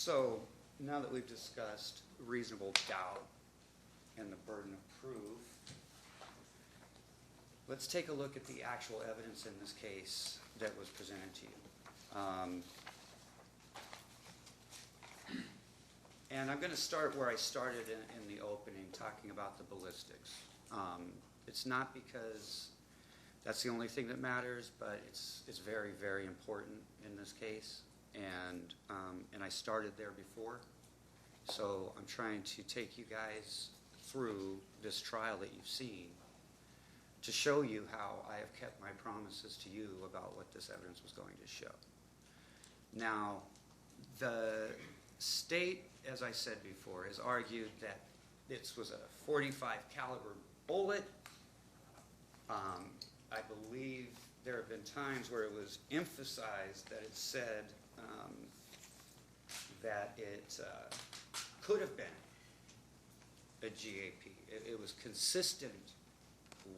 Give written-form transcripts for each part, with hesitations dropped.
So now that we've discussed reasonable doubt and the burden of proof, let's take a look at the actual evidence in this case that was presented to you. And I'm going to start where I started in the opening, talking about the ballistics. It's not because that's the only thing that matters, but it's very, very important in this case. And I started there before. So I'm trying to take you guys through this trial that you've seen to show you how I have kept my promises to you about what this evidence was going to show. Now, the state, as I said before, has argued that this was a .45 caliber bullet. I believe there have been times where it was emphasized that it said that it could have been a GAP. It was consistent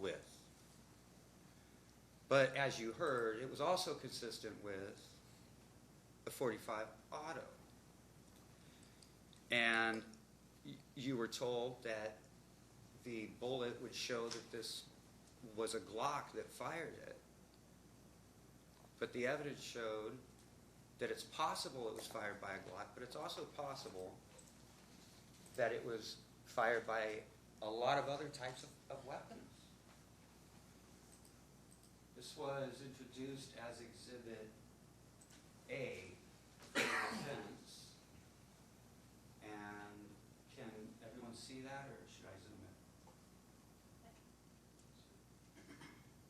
with. But as you heard, it was also consistent with the .45 auto. And you were told that the bullet would show that this was a Glock that fired it. But the evidence showed that it's possible it was fired by a Glock, but it's also possible that it was fired by a lot of other types of weapons. This was introduced as Exhibit A for the defense. And can everyone see that, or should I zoom in?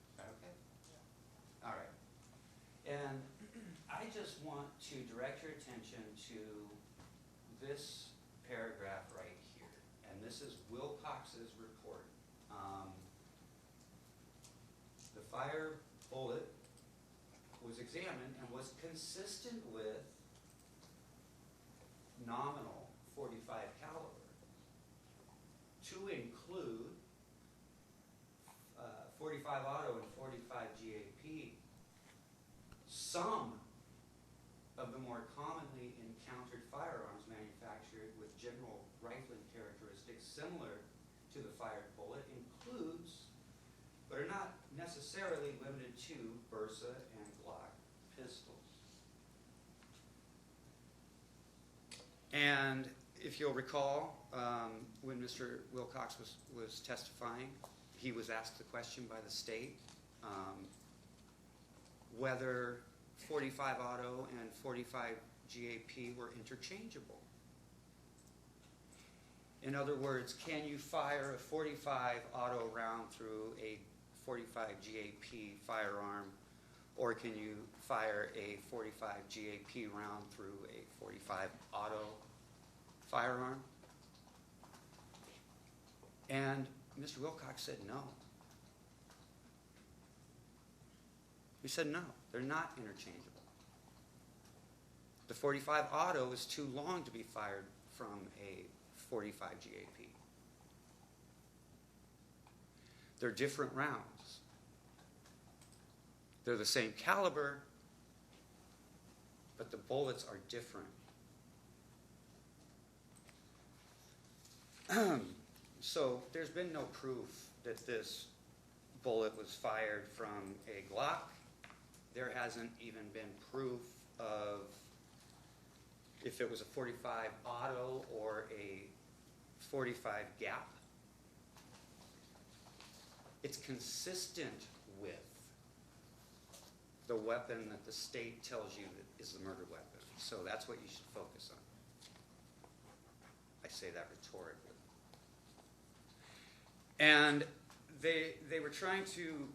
Is that okay? Yeah. All right. And I just want to direct your attention to this paragraph right here. And this is Wilcox's report. The fire bullet was examined and was consistent with nominal .45 caliber to include .45 auto and .45 GAP. Some of the more commonly encountered firearms manufactured with general rifling characteristics similar to the fired bullet includes, but are not necessarily limited to, Bersa and Glock pistols. And if you'll recall, when Mr. Wilcox was testifying, he was asked the question by the state whether .45 auto and .45 GAP were interchangeable. In other words, can you fire a .45 auto round through a .45 GAP firearm, or can you fire a .45 GAP round through a .45 auto firearm? And Mr. Wilcox said no. He said no, they're not interchangeable. The .45 auto is too long to be fired from a .45 GAP. They're different rounds. They're the same caliber, but the bullets are different. So there's been no proof that this bullet was fired from a Glock. There hasn't even been proof of if it was a .45 auto or a .45 gap. It's consistent with the weapon that the state tells you is the murder weapon. So that's what you should focus on. I say that rhetorically. And they were trying to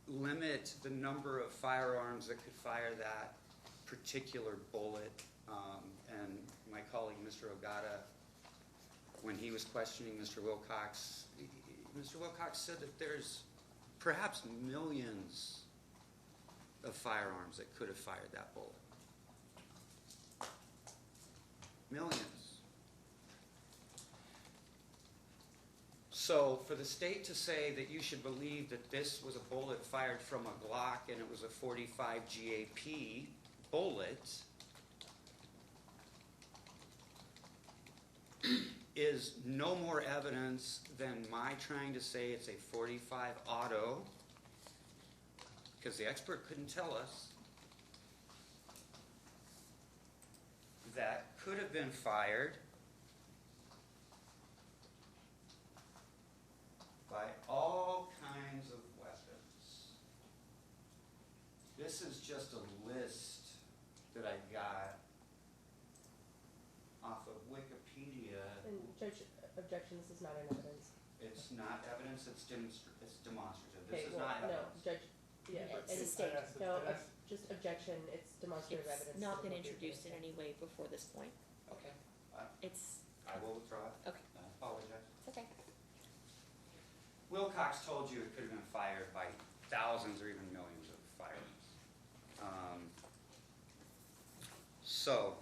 limit the number of firearms that could fire that particular bullet. And my colleague, Mr. Ogata, when he was questioning Mr. Wilcox, Mr. Wilcox said that there's perhaps millions of firearms that could have fired that bullet. Millions. So for the state to say that you should believe that this was a bullet fired from a Glock and it was a .45 GAP bullet is no more evidence than my trying to say it's a .45 auto, because the expert couldn't tell us, that could have been fired by all kinds of weapons. This is just a list that I got off of Wikipedia. And Judge, objection, this is not in evidence. It's not evidence, it's demonstrative. Okay, This is well, not no, evidence. Judge, yeah, It's and- the state. no, just objection, it's demonstrative It's evidence. not that been will be introduced in admitted. any way before this point. Okay, It's, I will withdraw it. okay, I apologize. it's okay. Wilcox told you it could have been fired by thousands or even millions of firearms. So,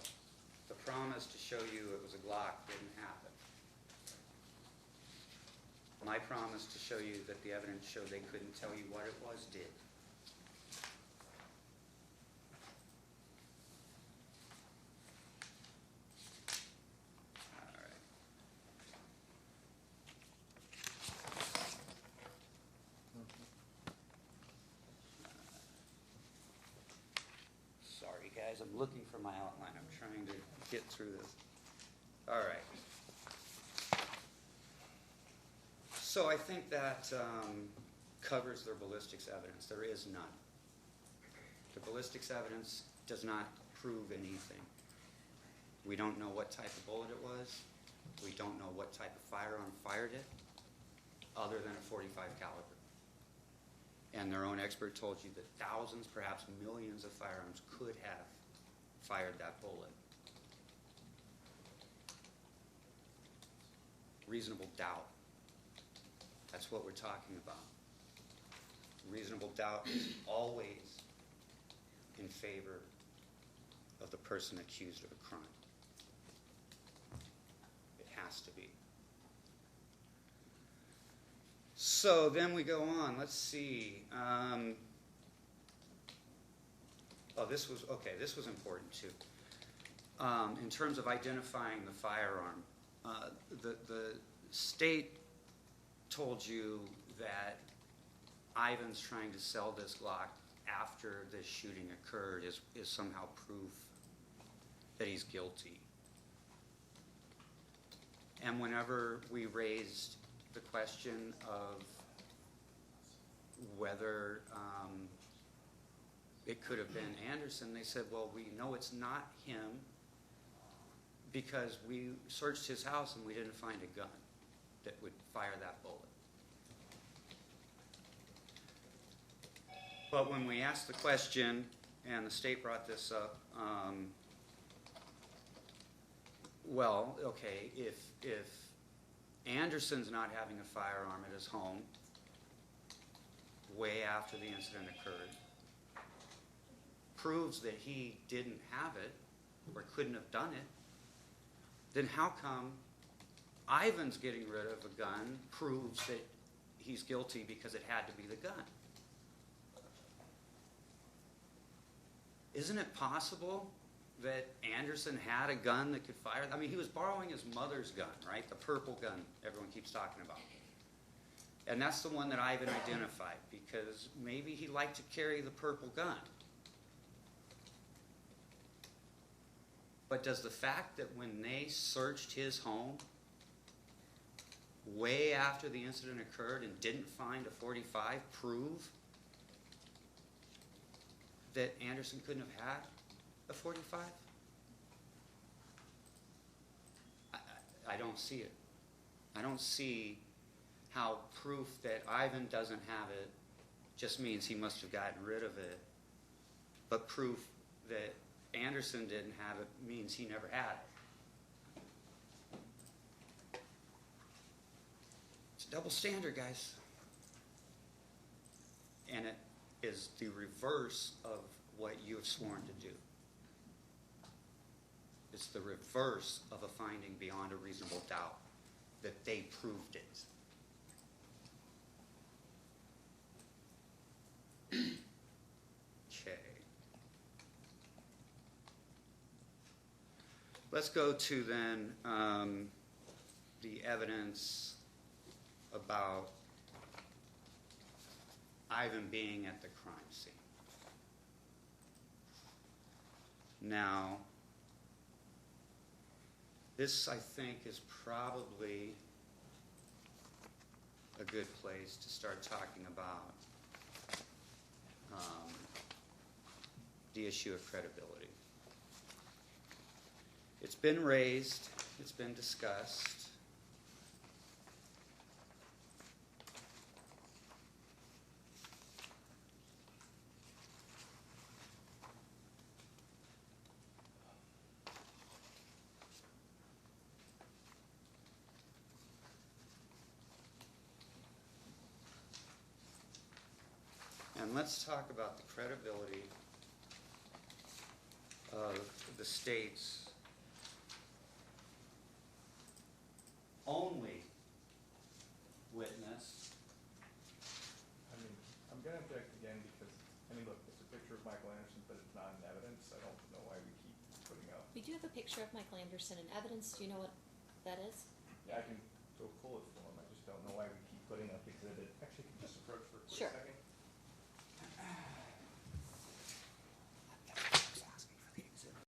the promise to show you it was a Glock didn't happen. My promise to show you that the evidence showed they couldn't tell you what it was did. All right. Sorry, guys, I'm looking for my outline. I'm trying to get through this. All right. So I think that covers their ballistics evidence. There is none. The ballistics evidence does not prove anything. We don't know what type of bullet it was. We don't know what type of firearm fired it, other than a .45 caliber. And their own expert told you that thousands, perhaps millions of firearms could have fired that bullet. Reasonable doubt. That's what we're talking about. Reasonable doubt is always in favor of the person accused of a crime. It has to be. So then we go on. Let's see. This was important too. In terms of identifying the firearm, the state told you that Ivan's trying to sell this Glock after this shooting occurred is somehow proof that he's guilty. And whenever we raised the question of whether it could have been Anderson, they said, well, we know it's not him because we searched his house and we didn't find a gun that would fire that bullet. But when we asked the question, and the state brought this up, well, okay, if Anderson's not having a firearm at his home way after the incident occurred, proves that he didn't have it or couldn't have done it, then how come Ivan's getting rid of a gun proves that he's guilty because it had to be the gun? Isn't it possible that Anderson had a gun that could fire? I mean, he was borrowing his mother's gun, right? The purple gun everyone keeps talking about. And that's the one that Ivan identified because maybe he liked to carry the purple gun. But does the fact that when they searched his home way after the incident occurred and didn't find a .45 prove that Anderson couldn't have had a .45? I don't see it. I don't see how proof that Ivan doesn't have it just means he must have gotten rid of it, but proof that Anderson didn't have it means he never had it. It's a double standard, guys. And it is the reverse of what you have sworn to do. It's the reverse of a finding beyond a reasonable doubt that they proved it. Okay. Let's go to then the evidence about Ivan being at the crime scene. Now, this, I think, is probably a good place to start talking about the issue of credibility. It's been raised, it's been discussed. And let's talk about the credibility of the state's only witness. I mean, I'm gonna object again because, I mean, look, it's a picture of Michael Anderson, but it's not in evidence. I don't know why we keep putting up. We do have a picture of Michael Anderson in evidence. Do you know what that is? Yeah, I can go pull it for him. I just don't know why we keep putting up exhibit. Actually, can you just approach for a quick Sure. second?